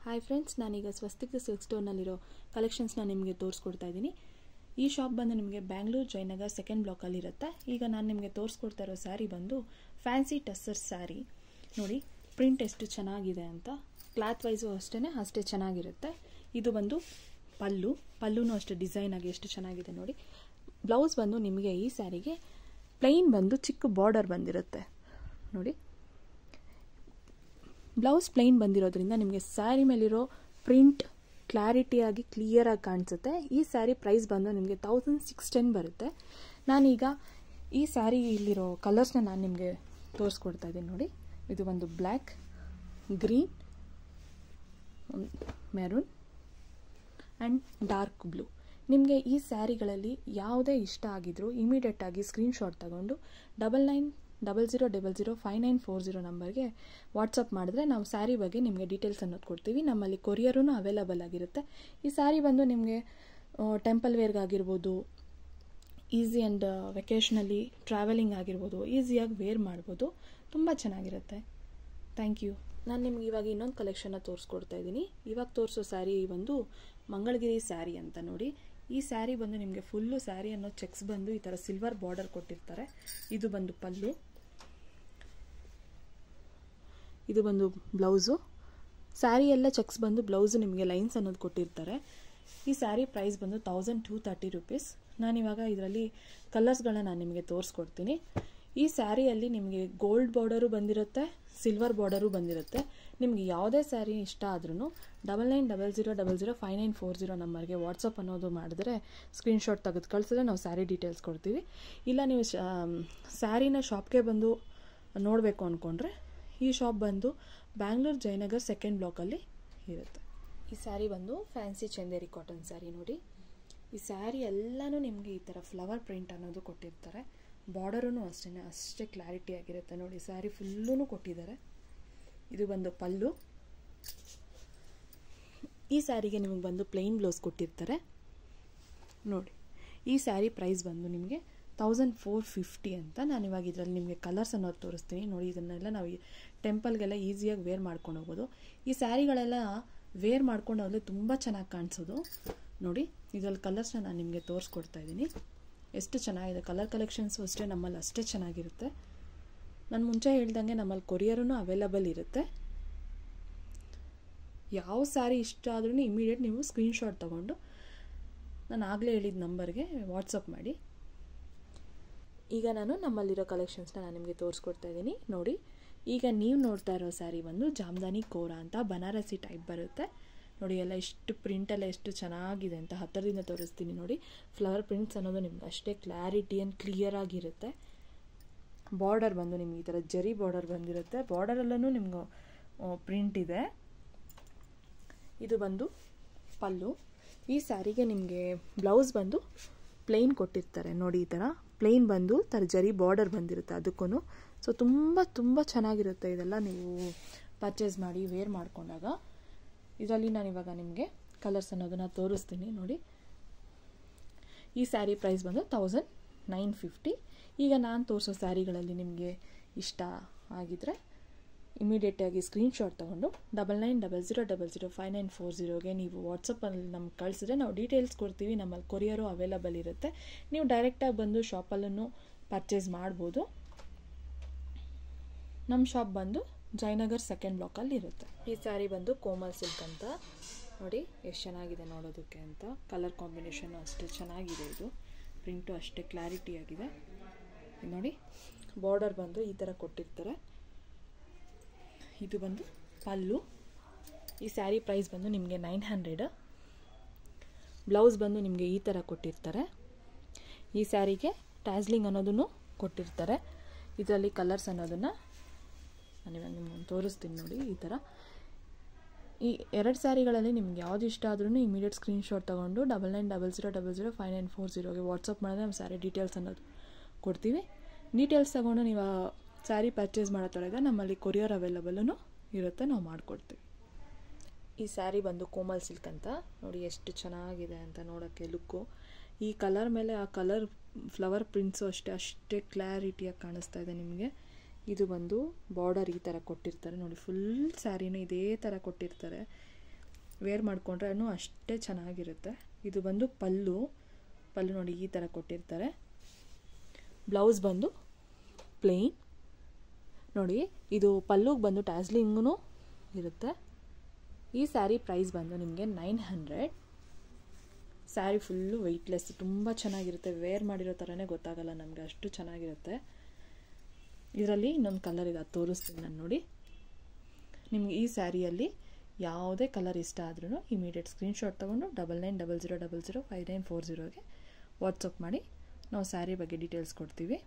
Hi friends, ನಾನೀಗ Swastik silk ಸ್ಟೋರ್ನಲ್ಲಿರೋ ಕಲೆಕ್ಷನ್ಸ್ನ ನಿಮಗೆ ತೋರಿಸ್ಕೊಡ್ತಾ ಇದ್ದೀನಿ. ಈ ಶಾಪ್ ಬಂದು ನಿಮಗೆ ಬ್ಯಾಂಗ್ಳೂರು ಜಯನಗರ್ ಸೆಕೆಂಡ್ ಬ್ಲಾಕಲ್ಲಿ ಇರುತ್ತೆ. ಈಗ ನಾನು ನಿಮಗೆ ತೋರಿಸ್ಕೊಡ್ತಾ ಇರೋ ಸ್ಯಾರಿ ಬಂದು ಫ್ಯಾನ್ಸಿ ಟಸ್ಸರ್ ಸ್ಯಾರಿ. ನೋಡಿ ಪ್ರಿಂಟ್ ಎಷ್ಟು ಚೆನ್ನಾಗಿದೆ ಅಂತ. ಕ್ಲಾತ್ ವೈಸು ಅಷ್ಟೇ ಚೆನ್ನಾಗಿರುತ್ತೆ. ಇದು ಬಂದು ಪಲ್ಲುನೂ ಅಷ್ಟೇ ಡಿಸೈನ್ ಆಗಿ ಎಷ್ಟು ಚೆನ್ನಾಗಿದೆ ನೋಡಿ. ಬ್ಲೌಸ್ ಬಂದು ನಿಮಗೆ ಈ ಸ್ಯಾರಿಗೆ ಪ್ಲೈನ್ ಬಂದು ಚಿಕ್ಕ ಬಾರ್ಡರ್ ಬಂದಿರುತ್ತೆ ನೋಡಿ. ಬ್ಲೌಸ್ ಪ್ಲೈನ್ ಬಂದಿರೋದ್ರಿಂದ ನಿಮಗೆ ಸ್ಯಾರಿ ಮೇಲಿರೋ ಪ್ರಿಂಟ್ ಕ್ಲಾರಿಟಿಯಾಗಿ ಕ್ಲಿಯರಾಗಿ ಕಾಣಿಸುತ್ತೆ. ಈ ಸ್ಯಾರಿ ಪ್ರೈಸ್ ಬಂದು ನಿಮಗೆ 1610 ಬರುತ್ತೆ. ನಾನೀಗ ಈ ಸ್ಯಾರಿ ಇಲ್ಲಿರೋ ಕಲರ್ಸ್ನ ನಾನು ನಿಮಗೆ ತೋರಿಸ್ಕೊಡ್ತಾ ಇದ್ದೀನಿ ನೋಡಿ. ಇದು ಒಂದು black, green, maroon and dark blue. ನಿಮಗೆ ಈ ಸ್ಯಾರಿಗಳಲ್ಲಿ ಯಾವುದೇ ಇಷ್ಟ ಆಗಿದ್ರೂ ಇಮಿಡಿಯೇಟಾಗಿ ಸ್ಕ್ರೀನ್ಶಾಟ್ ತಗೊಂಡು 9900005940 ನಂಬರ್ಗೆ ವಾಟ್ಸಪ್ ಮಾಡಿದ್ರೆ ನಾವು ಸ್ಯಾರಿ ಬಗ್ಗೆ ನಿಮಗೆ ಡೀಟೇಲ್ಸ್ ಅನ್ನೋದು ಕೊಡ್ತೀವಿ. ನಮ್ಮಲ್ಲಿ ಕೊರಿಯರೂ ಅವೈಲಬಲ್ ಆಗಿರುತ್ತೆ. ಈ ಸ್ಯಾರಿ ಬಂದು ನಿಮಗೆ ಟೆಂಪಲ್ ವೇರ್ಗಾಗಿರ್ಬೋದು, ಈಸಿ ಆ್ಯಂಡ್ ವೆಕೇಷನಲ್ಲಿ ಟ್ರಾವೆಲಿಂಗ್ ಆಗಿರ್ಬೋದು, ಈಸಿಯಾಗಿ ವೇರ್ ಮಾಡ್ಬೋದು. ತುಂಬ ಚೆನ್ನಾಗಿರುತ್ತೆ. Thank you. ನಾನು ನಿಮ್ಗೆ ಇವಾಗ ಇನ್ನೊಂದು ಕಲೆಕ್ಷನ್ನ ತೋರಿಸ್ಕೊಡ್ತಾ ಇದ್ದೀನಿ. ಇವಾಗ ತೋರಿಸೋ ಸ್ಯಾರಿ ಬಂದು ಮಂಗಳಗಿರಿ ಸ್ಯಾರಿ ಅಂತ ನೋಡಿ. ಈ ಸ್ಯಾರಿ ಬಂದು ನಿಮಗೆ ಫುಲ್ಲು ಸ್ಯಾರಿ ಅನ್ನೋ ಚೆಕ್ಸ್ ಬಂದು ಈ ಥರ ಸಿಲ್ವರ್ ಬಾರ್ಡರ್ ಕೊಟ್ಟಿರ್ತಾರೆ. ಇದು ಬಂದು ಪಲ್ಲು, ಇದು ಬಂದು ಬ್ಲೌಸು. ಸ್ಯಾರಿ ಎಲ್ಲ ಚೆಕ್ಸ್ ಬಂದು ಬ್ಲೌಸು ನಿಮಗೆ ಲೈನ್ಸ್ ಅನ್ನೋದು ಕೊಟ್ಟಿರ್ತಾರೆ. ಈ ಸ್ಯಾರಿ ಪ್ರೈಸ್ ಬಂದು 1230 ರುಪೀಸ್. ನಾನಿವಾಗ ಇದರಲ್ಲಿ ಕಲರ್ಸ್ಗಳನ್ನ ನಾನು ನಿಮಗೆ ತೋರಿಸ್ಕೊಡ್ತೀನಿ. ಈ ಸ್ಯಾರಿಯಲ್ಲಿ ನಿಮಗೆ ಗೋಲ್ಡ್ ಬಾರ್ಡರು ಬಂದಿರುತ್ತೆ, ಸಿಲ್ವರ್ ಬಾರ್ಡರು ಬಂದಿರುತ್ತೆ. ನಿಮಗೆ ಯಾವುದೇ ಸ್ಯಾರಿ ಇಷ್ಟ ಆದ್ರೂ 9900005940 ನಂಬರ್ಗೆ ವಾಟ್ಸಪ್ ಅನ್ನೋದು ಮಾಡಿದ್ರೆ ಸ್ಕ್ರೀನ್ಶಾಟ್ ತೆಗೆದು ಕಳಿಸಿದ್ರೆ ನಾವು ಸ್ಯಾರಿ ಡೀಟೇಲ್ಸ್ ಕೊಡ್ತೀವಿ. ಇಲ್ಲ ನೀವು ಸ್ಯಾರಿನ ಶಾಪ್ಗೆ ಬಂದು ನೋಡಬೇಕು ಅಂದ್ಕೊಂಡ್ರೆ ಈ ಶಾಪ್ ಬಂದು ಬ್ಯಾಂಗ್ಳೂರು ಜಯನಗರ್ ಸೆಕೆಂಡ್ ಬ್ಲಾಕಲ್ಲಿ ಇರುತ್ತೆ. ಈ ಸ್ಯಾರಿ ಬಂದು ಫ್ಯಾನ್ಸಿ ಚಂದೇರಿ ಕಾಟನ್ ಸ್ಯಾರಿ ನೋಡಿ. ಈ ಸ್ಯಾರಿ ಎಲ್ಲನೂ ನಿಮಗೆ ಈ ಥರ ಫ್ಲವರ್ ಪ್ರಿಂಟ್ ಅನ್ನೋದು ಕೊಟ್ಟಿರ್ತಾರೆ. ಬಾರ್ಡರೂ ಅಷ್ಟೇ ಕ್ಲಾರಿಟಿ ಆಗಿರುತ್ತೆ ನೋಡಿ. ಸ್ಯಾರಿ ಫುಲ್ಲೂ ಕೊಟ್ಟಿದ್ದಾರೆ. ಇದು ಬಂದು ಪಲ್ಲು. ಈ ಸ್ಯಾರಿಗೆ ನಿಮಗೆ ಬಂದು ಪ್ಲೈನ್ ಬ್ಲೌಸ್ ಕೊಟ್ಟಿರ್ತಾರೆ ನೋಡಿ. ಈ ಸ್ಯಾರಿ ಪ್ರೈಸ್ ಬಂದು ನಿಮಗೆ 1450 ಅಂತ. ನಾನು ಇವಾಗ ಇದರಲ್ಲಿ ನಿಮಗೆ ಕಲರ್ಸ್ ಅನ್ನೋದು ತೋರಿಸ್ತೀನಿ ನೋಡಿ. ಇದನ್ನೆಲ್ಲ ನಾವು ಟೆಂಪಲ್ಗೆಲ್ಲ ಈಸಿಯಾಗಿ ವೇರ್ ಮಾಡ್ಕೊಂಡು ಹೋಗೋದು. ಈ ಸ್ಯಾರಿಗಳೆಲ್ಲ ವೇರ್ ಮಾಡ್ಕೊಂಡು ಹೋದರೆ ತುಂಬ ಚೆನ್ನಾಗಿ ಕಾಣಿಸೋದು ನೋಡಿ. ಇದರಲ್ಲಿ ಕಲರ್ಸ್ನ ನಾನು ನಿಮಗೆ ತೋರಿಸ್ಕೊಡ್ತಾ ಇದ್ದೀನಿ. ಎಷ್ಟು ಚೆನ್ನಾಗಿದೆ. ಕಲರ್ ಕಲೆಕ್ಷನ್ಸು ಅಷ್ಟೇ ನಮ್ಮಲ್ಲಿ ಅಷ್ಟೇ ಚೆನ್ನಾಗಿರುತ್ತೆ. ನಾನು ಮುಂಚೆ ಹೇಳ್ದಂಗೆ ನಮ್ಮಲ್ಲಿ ಕೊರಿಯರೂ ಅವೈಲಬಲ್ ಇರುತ್ತೆ. ಯಾವ ಸ್ಯಾರಿ ಇಷ್ಟ ಆದ್ರೂ ಇಮಿಡಿಯೇಟ್ ನೀವು ಸ್ಕ್ರೀನ್ಶಾಟ್ ತೊಗೊಂಡು ನಾನು ಆಗಲೇ ಹೇಳಿದ ನಂಬರ್ಗೆ ವಾಟ್ಸಪ್ ಮಾಡಿ. ಈಗ ನಾನು ನಮ್ಮಲ್ಲಿರೋ ಕಲೆಕ್ಷನ್ಸ್ನ ನಾನು ನಿಮಗೆ ತೋರಿಸ್ಕೊಡ್ತಾ ಇದ್ದೀನಿ ನೋಡಿ. ಈಗ ನೀವು ನೋಡ್ತಾ ಇರೋ ಸ್ಯಾರಿ ಬಂದು ಜಾಮ್ದಾನಿ ಕೋರಾ ಅಂತ ಬನಾರಸಿ ಟೈಪ್ ಬರುತ್ತೆ ನೋಡಿ. ಎಲ್ಲ ಎಷ್ಟು ಪ್ರಿಂಟೆಲ್ಲ ಎಷ್ಟು ಚೆನ್ನಾಗಿದೆ ಅಂತ ಹತ್ತಿರದಿಂದ ತೋರಿಸ್ತೀನಿ ನೋಡಿ. ಫ್ಲವರ್ ಪ್ರಿಂಟ್ಸ್ ಅನ್ನೋದು ನಿಮ್ಗೆ ಅಷ್ಟೇ ಕ್ಲಾರಿಟಿ ಆ್ಯಂಡ್ ಕ್ಲಿಯರ್ ಆಗಿರುತ್ತೆ. ಬಾರ್ಡರ್ ಬಂದು ನಿಮ್ಗೆ ಈ ಥರ ಜರಿ ಬಾರ್ಡರ್ ಬಂದಿರುತ್ತೆ. ಬಾರ್ಡರಲ್ಲೂ ನಿಮ್ಗೆ ಪ್ರಿಂಟ್ ಇದೆ. ಇದು ಬಂದು ಪಲ್ಲು. ಈ ಸ್ಯಾರಿಗೆ ನಿಮಗೆ ಬ್ಲೌಸ್ ಬಂದು ಪ್ಲೈನ್ ಕೊಟ್ಟಿರ್ತಾರೆ ನೋಡಿ. ಈ ಥರ ಪ್ಲೈನ್ ಬಂದು ಜರಿ ಬಾರ್ಡರ್ ಬಂದಿರುತ್ತೆ ಅದಕ್ಕೂ. ಸೊ ತುಂಬ ಚೆನ್ನಾಗಿರುತ್ತೆ. ಇದೆಲ್ಲ ನೀವು ಪರ್ಚೇಸ್ ಮಾಡಿ ವೇರ್ ಮಾಡ್ಕೊಂಡಾಗ. ಇದರಲ್ಲಿ ನಾನಿವಾಗ ನಿಮಗೆ ಕಲರ್ಸ್ ಅನ್ನೋದನ್ನು ತೋರಿಸ್ತೀನಿ ನೋಡಿ. ಈ ಸ್ಯಾರಿ ಪ್ರೈಸ್ ಬಂದು 1950. ಈಗ ನಾನು ತೋರಿಸೋ ಸ್ಯಾರಿಗಳಲ್ಲಿ ನಿಮಗೆ ಇಷ್ಟ ಆಗಿದ್ದರೆ ಇಮಿಡಿಯೇಟಾಗಿ ಸ್ಕ್ರೀನ್ಶಾಟ್ ತೊಗೊಂಡು 9900005940ಗೆ ನೀವು ವಾಟ್ಸಪ್ಪಲ್ಲಿ ನಮ್ಗೆ ಕಳಿಸಿದ್ರೆ ನಾವು ಡೀಟೇಲ್ಸ್ ಕೊಡ್ತೀವಿ. ನಮ್ಮಲ್ಲಿ ಕೊರಿಯರು ಅವೈಲಬಲ್ ಇರುತ್ತೆ. ನೀವು ಡೈರೆಕ್ಟಾಗಿ ಬಂದು ಶಾಪಲ್ಲೂ ಪರ್ಚೇಸ್ ಮಾಡ್ಬೋದು. ನಮ್ಮ ಶಾಪ್ ಬಂದು ಜಯನಗರ್ ಸೆಕೆಂಡ್ ಬ್ಲಾಕಲ್ಲಿ ಇರುತ್ತೆ. ಈ ಸ್ಯಾರಿ ಬಂದು ಕೋಮಲ್ ಸಿಲ್ಕ್ ಅಂತ ನೋಡಿ. ಎಷ್ಟು ಚೆನ್ನಾಗಿದೆ ನೋಡೋದಕ್ಕೆ ಅಂತ. ಕಲರ್ ಕಾಂಬಿನೇಷನ್ನು ಅಷ್ಟೇ ಚೆನ್ನಾಗಿದೆ. ಇದು ಪ್ರಿಂಟು ಅಷ್ಟೇ ಕ್ಲಾರಿಟಿ ಆಗಿದೆ ನೋಡಿ. ಬಾರ್ಡರ್ ಬಂದು ಈ ಥರ ಕೊಟ್ಟಿರ್ತಾರೆ. ಇದು ಬಂದು ಪಲ್ಲು. ಈ ಸ್ಯಾರಿ ಪ್ರೈಸ್ ಬಂದು ನಿಮಗೆ 900. ಬ್ಲೌಸ್ ಬಂದು ನಿಮಗೆ ಈ ಥರ ಕೊಟ್ಟಿರ್ತಾರೆ. ಈ ಸ್ಯಾರಿಗೆ ಟ್ಯಾಸ್ಲಿಂಗ್ ಅನ್ನೋದನ್ನು ಕೊಟ್ಟಿರ್ತಾರೆ. ಇದರಲ್ಲಿ ಕಲರ್ಸ್ ಅನ್ನೋದನ್ನು ನಾನಿವಾಗ ನಿಮ್ಗೆ ತೋರಿಸ್ತೀನಿ ನೋಡಿ. ಈ ಥರ ಈ ಎರಡು ಸ್ಯಾರಿಗಳಲ್ಲಿ ನಿಮ್ಗೆ ಯಾವುದು ಇಷ್ಟ ಆದ್ರೂ ಇಮಿಡಿಯೇಟ್ ಸ್ಕ್ರೀನ್ಶಾಟ್ ತೊಗೊಂಡು 9900005940ಗೆ ವಾಟ್ಸಪ್ ಮಾಡಿದ್ರೆ ನಮ್ಮ ಸ್ಯಾರಿ ಡೀಟೇಲ್ಸ್ ಅನ್ನೋದು ಕೊಡ್ತೀವಿ. ಡೀಟೇಲ್ಸ್ ತೊಗೊಂಡು ನೀವು ಸ್ಯಾರಿ ಪರ್ಚೇಸ್ ಮಾಡೋ ಥರ ಇದೆ. ನಮ್ಮಲ್ಲಿ ಕೊರಿಯರ್ ಅವೈಲಬಲ್ಲೂ ಇರುತ್ತೆ, ನಾವು ಮಾಡಿಕೊಡ್ತೀವಿ. ಈ ಸ್ಯಾರಿ ಬಂದು ಕೋಮಲ್ ಸಿಲ್ಕ್ ಅಂತ ನೋಡಿ. ಎಷ್ಟು ಚೆನ್ನಾಗಿದೆ ಅಂತ ನೋಡೋಕ್ಕೆ ಲುಕ್ಕು. ಈ ಕಲರ್ ಮೇಲೆ ಆ ಕಲರ್ ಫ್ಲವರ್ ಪ್ರಿಂಟ್ಸು ಅಷ್ಟೇ ಕ್ಲಾರಿಟಿಯಾಗಿ ಕಾಣಿಸ್ತಾ ಇದೆ ನಿಮಗೆ. ಇದು ಬಂದು ಬಾರ್ಡರ್ ಈ ಥರ ಕೊಟ್ಟಿರ್ತಾರೆ ನೋಡಿ. ಫುಲ್ ಸ್ಯಾರಿನೂ ಇದೇ ಥರ ಕೊಟ್ಟಿರ್ತಾರೆ. ವೇರ್ ಮಾಡಿಕೊಂಡ್ರೆ ಅಷ್ಟೇ ಚೆನ್ನಾಗಿರುತ್ತೆ. ಇದು ಬಂದು ಪಲ್ಲು ನೋಡಿ ಈ ಥರ ಕೊಟ್ಟಿರ್ತಾರೆ. ಬ್ಲೌಸ್ ಬಂದು ಪ್ಲೇನ್ ನೋಡಿ. ಇದು ಪಲ್ಲುಗೆ ಬಂದು ಟ್ಯಾಸ್ಲಿಂಗೂ ಇರುತ್ತೆ. ಈ ಸ್ಯಾರಿ ಪ್ರೈಸ್ ಬಂದು ನಿಮಗೆ 900. ಸ್ಯಾರಿ ಫುಲ್ಲು ವೆಯ್ಟ್ಲೆಸ್, ತುಂಬ ಚೆನ್ನಾಗಿರುತ್ತೆ. ವೇರ್ ಮಾಡಿರೋ ಥರನೇ ಗೊತ್ತಾಗಲ್ಲ ನಮಗೆ, ಅಷ್ಟು ಚೆನ್ನಾಗಿರುತ್ತೆ. ಇದರಲ್ಲಿ ಇನ್ನೊಂದು ಕಲರ್ ಇದೆ, ಅದು ತೋರಿಸ್ತೀನಿ ನಾನು ನೋಡಿ. ನಿಮಗೆ ಈ ಸ್ಯಾರಿಯಲ್ಲಿ ಯಾವುದೇ ಕಲರ್ ಇಷ್ಟ ಆದ್ರೂ ಇಮಿಡಿಯೇಟ್ ಸ್ಕ್ರೀನ್ಶಾಟ್ ತೊಗೊಂಡು 9900005940ಗೆ ವಾಟ್ಸಪ್ ಮಾಡಿ, ನಾವು ಸ್ಯಾರಿ ಬಗ್ಗೆ ಡೀಟೇಲ್ಸ್ ಕೊಡ್ತೀವಿ.